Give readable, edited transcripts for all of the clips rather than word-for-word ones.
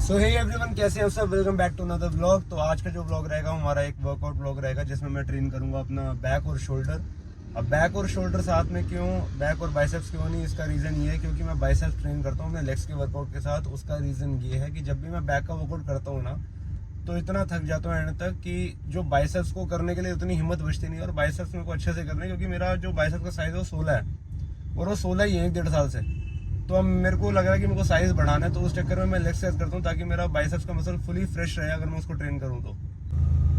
सो hey everyone, कैसे हैं सब। Welcome back to another vlog. तो आज का जो व्लॉग रहेगा हमारा एक वर्कआउट व्लॉग रहेगा जिसमें मैं ट्रेन करूंगा अपना बैक और शोल्डर। अब बैक और शोल्डर साथ में क्यों, बैक और बाइसेप्स क्यों नहीं, इसका रीज़न ये है क्योंकि मैं बाइसेप्स ट्रेन करता हूँ अपने लेग्स के वर्कआउट के साथ। उसका रीज़न ये है कि जब भी मैं बैक का वर्कआउट करता हूँ ना तो इतना थक जाता हूँ एंड तक कि जो बाइसेप्स को करने के लिए उतनी हिम्मत बचती नहीं है। और बाइसेप्स मेरे को अच्छे से करने, क्योंकि मेरा जो बाइसेप्स का साइज़ है वो 16 है और वो 16 ही है 1-1.5 साल से। तो अब मेरे को लग रहा है कि मेरे को साइज बढ़ाना है, तो उस चक्कर में मैं लेग एक्सरसाइज करता हूँ ताकि मेरा बाइसेप्स का मसल फुली फ्रेश रहे अगर मैं उसको ट्रेन करूँ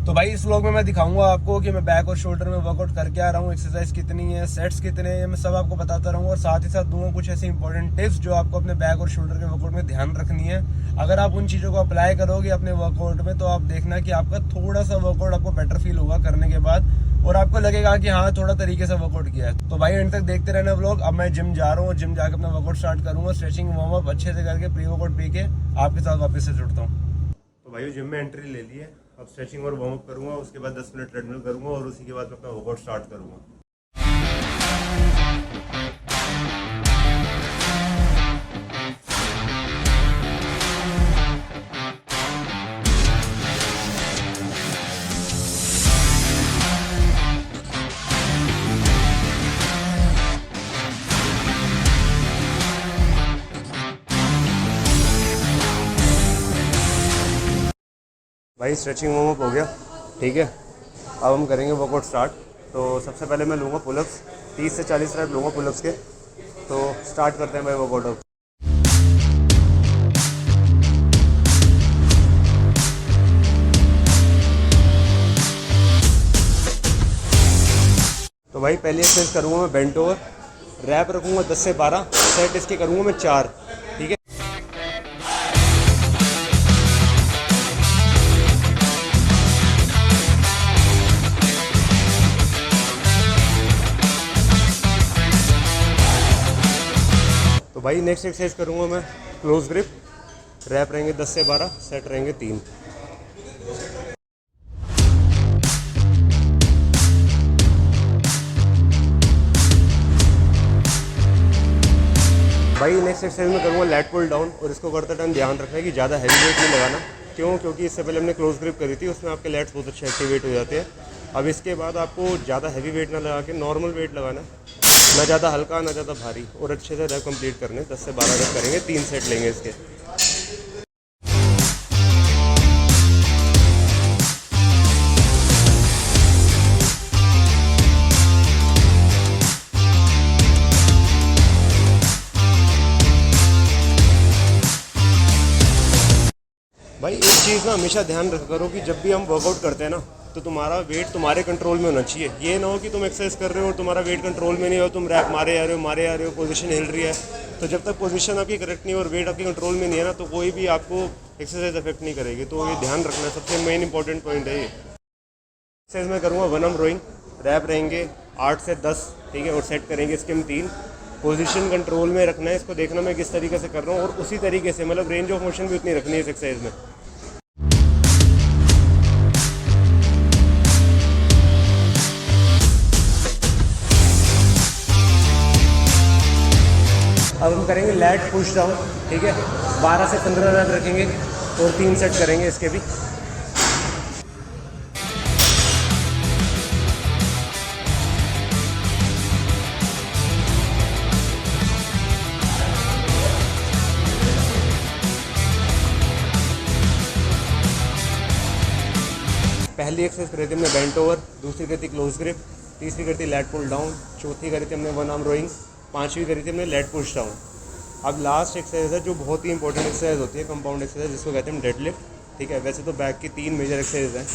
तो भाई इस व्लॉग में मैं दिखाऊंगा आपको कि मैं बैक और शोल्डर में वर्कआउट करके आ रहा हूँ, एक्सरसाइज कितनी है, सेट्स कितने हैं, मैं सब आपको बताता रहूँगा। और साथ ही साथ दूंगा कुछ ऐसे इंपॉर्टेंट टिप्स जो आपको अपने बैक और शोल्डर के वर्कआउट में ध्यान रखनी है। अगर आप उन चीज़ों को अप्लाई करोगे अपने वर्कआउट में तो आप देखना कि आपका थोड़ा सा वर्कआउट आपको बेटर फील होगा करने के बाद, और आपको लगेगा कि हाँ थोड़ा तरीके से वर्कआउट किया है। तो भाई एंड तक देखते रहना व्लॉग। अब मैं जिम जा रहा हूँ, जिम जाकर अपना वर्कआउट स्टार्ट करूँगा, स्ट्रेचिंग वार्म अप अच्छे से करके प्री वर्कआउट पी के आपके साथ वापस से जुड़ता हूँ। तो भाई जिम में एंट्री ले ली है, अब स्ट्रेचिंग और वार्म अप करूँगा, उसके बाद 10 मिनट ट्रेडमिल करूँगा और उसी के बाद मैं अपना वर्कआउट स्टार्ट करूँगा। भाई स्ट्रेचिंग वार्म अप हो गया, ठीक है। अब हम करेंगे वर्कआउट स्टार्ट। तो सबसे पहले मैं लूँगा पुलअप्स, 30 से 40 रैप लूँगा पुलअप्स के। तो स्टार्ट करते हैं भाई वर्कआउट अब। तो भाई पहली एक्सरसाइज करूँगा मैं बेंट ओवर, रैप रखूँगा 10 से 12, सेट इसके करूँगा मैं 4, ठीक है। तो भाई नेक्स्ट एक्सरसाइज करूँगा मैं क्लोज ग्रिप, रैप रहेंगे 10 से 12, सेट रहेंगे 3। भाई नेक्स्ट एक्सरसाइज में करूँगा लैट पुल डाउन, और इसको करते टाइम ध्यान रखना है कि ज़्यादा हैवी वेट नहीं लगाना। क्योंकि इससे पहले हमने क्लोज ग्रिप करी थी, उसमें आपके लैट्स बहुत अच्छे एक्टिवेट हो जाते हैं। अब इसके बाद आपको ज़्यादा हैवी वेट ना लगा के नॉर्मल वेट लगाना, ना ज़्यादा हल्का ना ज़्यादा भारी, और अच्छे से रैप कंप्लीट करने। 10 से 12 रैप करेंगे, 3 सेट लेंगे इसके। भाई एक चीज़ ना हमेशा ध्यान रखा करो कि जब भी हम वर्कआउट करते हैं ना तो तुम्हारा वेट तुम्हारे कंट्रोल में होना चाहिए। ये ना हो कि तुम एक्सरसाइज कर रहे हो और तुम्हारा वेट कंट्रोल में नहीं हो, तुम रैप मारे आ रहे हो, पोजीशन हिल रही है। तो जब तक पोजीशन आपकी करेक्ट नहीं और वेट आपके कंट्रोल में नहीं है ना तो कोई भी आपको एक्सरसाइज अफेक्ट नहीं करेगी। तो ये ध्यान रखना सबसे मेन इंपॉर्टेंट पॉइंट है ये। एक्सरसाइज में करूँगा 1 आर्म रोइंग, रैप रहेंगे 8 से 10, ठीक है, और सेट करेंगे इसके हम 3। पोजीशन कंट्रोल में रखना है, इसको देखना मैं किस तरीके से कर रहा हूँ, और उसी तरीके से मतलब रेंज ऑफ मोशन भी उतनी रखनी है इस एक्सरसाइज में। अब हम करेंगे लैट पुश डाउन, ठीक है, 12 से 15 रैप रखेंगे और 3 सेट करेंगे इसके भी। पहली एक्सरसाइज करी थी हमने बेंट ओवर, दूसरी करी थी क्लोज ग्रिप, तीसरी करी थी लैट पुल डाउन, चौथी करी थी हमने 1 आर्म रोइंग, 5वीं करी थी हमने लेट पुश डाउन। अब लास्ट एक्सरसाइज है जो बहुत ही इंपॉर्टेंट एक्सरसाइज होती है, कंपाउंड एक्सरसाइज, जिसको कहते हैं डेड लिफ्ट, ठीक है। वैसे तो बैक की 3 मेजर एक्सरसाइज हैं,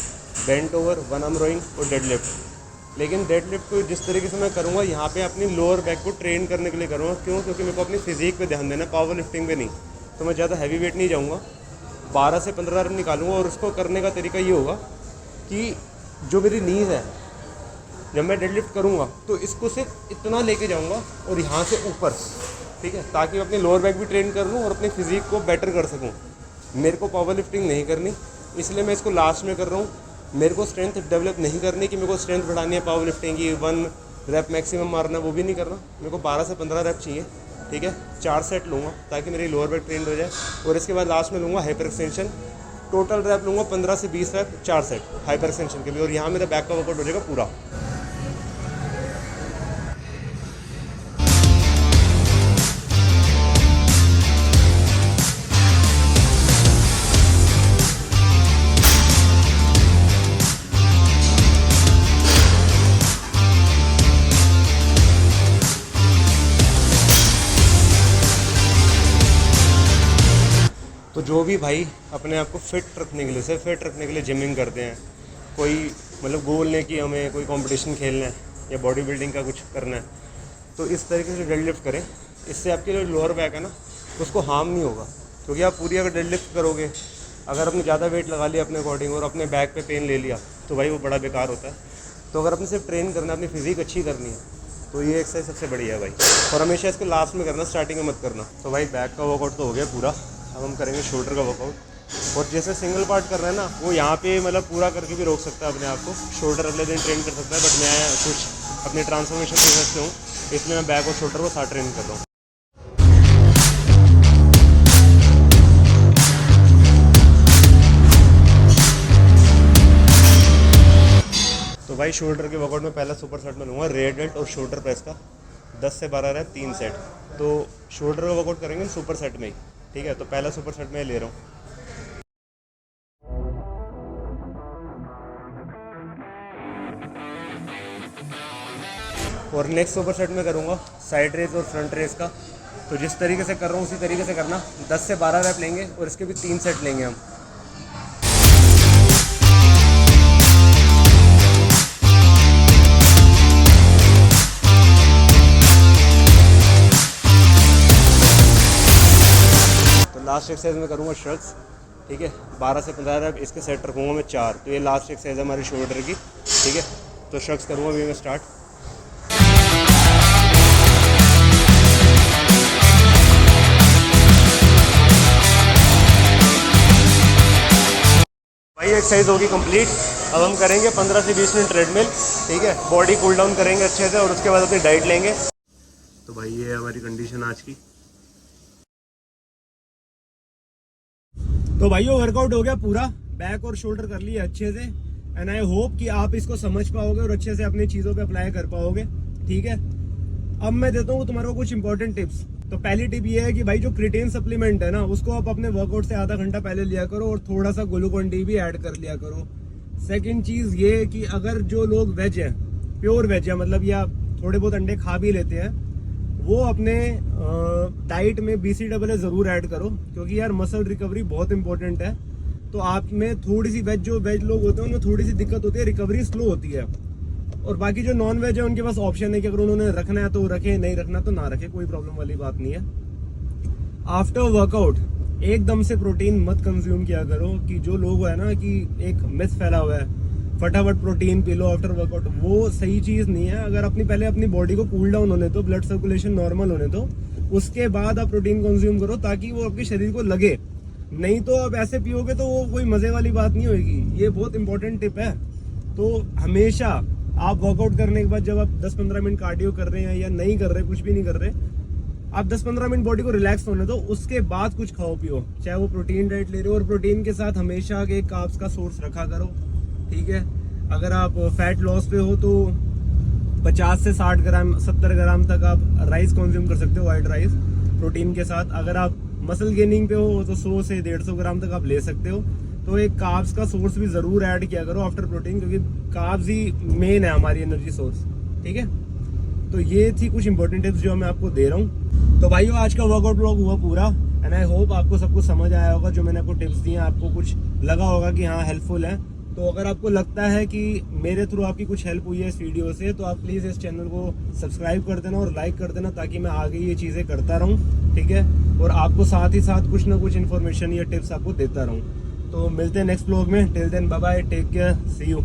बेंट ओवर, 1 आर्म रोइंग और डेड लिफ्ट। लेकिन डेड लिफ्ट को जिस तरीके से मैं करूँगा यहाँ पे अपनी लोअर बैक को ट्रेन करने के लिए करूँगा। क्यों? क्योंकि मेरे को अपनी फिजिक पे ध्यान देना है, पावर लिफ्टिंग पे नहीं। तो मैं ज़्यादा हैवी वेट नहीं जाऊँगा, 12 से 15 रन निकालूंगा। और उसको करने का तरीका ये होगा कि जो मेरी नीज़ है, जब मैं डेडलिफ्ट करूँगा तो इसको सिर्फ इतना लेके जाऊँगा और यहाँ से ऊपर, ठीक है, ताकि मैं अपनी लोअर बैक भी ट्रेन कर लूँ और अपनी फिजिक को बेटर कर सकूँ। मेरे को पावर लिफ्टिंग नहीं करनी, इसलिए मैं इसको लास्ट में कर रहा हूँ। मेरे को स्ट्रेंथ डेवलप नहीं करनी कि मेरे को स्ट्रेंथ बढ़ानी है पावर लिफ्टिंग की, 1 रैप मैक्सिमम मारना, वो भी नहीं करना। मेरे को 12 से 15 रैप चाहिए, ठीक है। 4 सेट लूँगा ताकि मेरी लोअर बैक ट्रेंड हो जाए, और इसके बाद लास्ट में लूँगा हाइपर एक्सटेंशन। टोटल रैप लूँगा 15 से 20 रैप, 4 सेट हाइपर एक्सटेंशन के भी, और यहाँ मेरा बैक का वर्कआउट हो जाएगा पूरा। तो जो भी भाई अपने आप को फिट रखने के लिए, सिर्फ फिट रखने के लिए जिमिंग करते हैं, कोई मतलब गोल नहीं कि हमें कोई कंपटीशन खेलना है या बॉडी बिल्डिंग का कुछ करना है, तो इस तरीके से डेडलिफ्ट करें। इससे आपके जो लोअर बैक है ना उसको हार्म नहीं होगा, क्योंकि आप पूरी अगर डेडलिफ्ट करोगे, अगर आपने ज़्यादा वेट लगा लिया अपने अकॉर्डिंग और अपने बैक पे पेन ले लिया तो भाई वो बड़ा बेकार होता है। तो अगर आपने सिर्फ ट्रेन करना है, अपनी फिजिक अच्छी करनी है, तो ये एक्सरसाइज सबसे बढ़िया है भाई, और हमेशा इसको लास्ट में करना, स्टार्टिंग में मत करना। तो भाई बैक का वर्कआउट तो हो गया पूरा, अब हम करेंगे शोल्डर का वर्कआउट। और जैसे सिंगल पार्ट कर रहे हैं ना, वो यहाँ पे मतलब पूरा करके भी रोक सकता है अपने आप को, शोल्डर अगले दिन ट्रेन कर सकता है, बट मैं कुछ अपने ट्रांसफॉर्मेशन प्रोसेस से हूँ, इसलिए मैं बैक और शोल्डर को साथ ट्रेन कर रहा हूँ। तो भाई शोल्डर के वर्कआउट में पहला सुपर सेट में लूँगा रेयर डेल्ट और शोल्डर प्रेस का 10 से 12 रैप 3 सेट। तो शोल्डर का वर्कआउट करेंगे सुपर सेट में ही, ठीक है। तो पहला सुपर सेट में ले रहा हूँ। और नेक्स्ट सुपर सेट में करूँगा साइड रेस और फ्रंट रेस का। तो जिस तरीके से कर रहा हूँ उसी तरीके से करना, 10 से 12 रैप लेंगे और इसके भी 3 सेट लेंगे हम। लास्ट एक्सरसाइज में करूँगा शक्स, ठीक है। 12 से 15 रैप इसके सेट रखूँगा मैं 4। तो ये लास्ट एक्सरसाइज है हमारी शोल्डर की, ठीक है। तो शक्स करूँगा अभी मैं स्टार्ट। भाई एक्सरसाइज होगी कंप्लीट। अब हम करेंगे 15 से 20 मिनट ट्रेडमिल, ठीक है। बॉडी कूल डाउन करेंगे अच्छे से और उसके बाद अपनी डाइट लेंगे। तो भाई ये है हमारी कंडीशन आज की। तो भाई वर्कआउट हो गया पूरा, बैक और शोल्डर कर लिए अच्छे से, एंड आई होप कि आप इसको समझ पाओगे और अच्छे से अपनी चीज़ों पे अप्लाई कर पाओगे, ठीक है। अब मैं देता हूँ तुम्हारे को कुछ इंपॉर्टेंट टिप्स। तो पहली टिप ये है कि भाई जो क्रिएटिन सप्लीमेंट है ना, उसको आप अपने वर्कआउट से आधा घंटा पहले लिया करो और थोड़ा सा ग्लूकोन डी भी ऐड कर लिया करो। सेकेंड चीज़ ये है कि अगर जो लोग वेज है, प्योर वेज है मतलब, या थोड़े बहुत अंडे खा भी लेते हैं, वो अपने डाइट में BCAA ज़रूर ऐड करो, क्योंकि यार मसल रिकवरी बहुत इंपॉर्टेंट है। तो आप में थोड़ी सी जो वेज लोग होते हैं उनमें थोड़ी सी दिक्कत होती है, रिकवरी स्लो होती है। और बाकी जो नॉन वेज है उनके पास ऑप्शन है कि अगर उन्होंने रखना है तो रखे, नहीं रखना तो ना रखे, कोई प्रॉब्लम वाली बात नहीं है। आफ्टर वर्कआउट एकदम से प्रोटीन मत कंज्यूम किया करो, कि जो लोग है ना कि एक मिथ फैला हुआ है फटाफट protein P low after workout, वो सही चीज़ नहीं है। अगर पहले अपनी बॉडी को कूल डाउन होने दो, ब्लड सर्कुलेशन नॉर्मल होने दो, उसके बाद आप प्रोटीन कंज्यूम करो, ताकि वो आपके शरीर को लगे। नहीं तो आप ऐसे पियोगे तो वो कोई मज़े वाली बात नहीं होगी। ये बहुत इंपॉर्टेंट टिप है। तो हमेशा आप वर्कआउट करने के बाद जब आप 10-15 मिनट कार्डियो कर रहे हैं या नहीं कर रहे, कुछ भी नहीं कर रहे, आप 10-15 मिनट बॉडी को रिलैक्स होने दो, उसके बाद कुछ खाओ पियो, चाहे वो प्रोटीन डाइट ले रहे हो। और प्रोटीन के साथ हमेशा एक कार्ब्स का सोर्स रखा करो, ठीक है। अगर आप फैट लॉस पे हो तो 50 से 60 ग्राम 70 ग्राम तक आप राइस कंज्यूम कर सकते हो, वाइट राइस प्रोटीन के साथ। अगर आप मसल गेनिंग पे हो तो 100 से 150 ग्राम तक आप ले सकते हो। तो एक कार्ब्स का सोर्स भी ज़रूर ऐड किया करो आफ्टर प्रोटीन, क्योंकि कार्ब्स ही मेन है हमारी एनर्जी सोर्स, ठीक है। तो ये थी कुछ इंपॉर्टेंट टिप्स जो मैं आपको दे रहा हूँ। तो भाइयों आज का वर्कआउट व्लॉग हुआ पूरा, एंड आई होप आपको सब कुछ समझ आया होगा। जो मैंने आपको टिप्स दिए आपको कुछ लगा होगा कि हाँ हेल्पफुल है। तो अगर आपको लगता है कि मेरे थ्रू आपकी कुछ हेल्प हुई है इस वीडियो से, तो आप प्लीज़ इस चैनल को सब्सक्राइब कर देना और लाइक कर देना, ताकि मैं आगे ये चीज़ें करता रहूँ, ठीक है। और आपको साथ ही साथ कुछ ना कुछ इन्फॉर्मेशन या टिप्स आपको देता रहूँ। तो मिलते हैं नेक्स्ट व्लॉग में। Till then bye bye, take care, see you.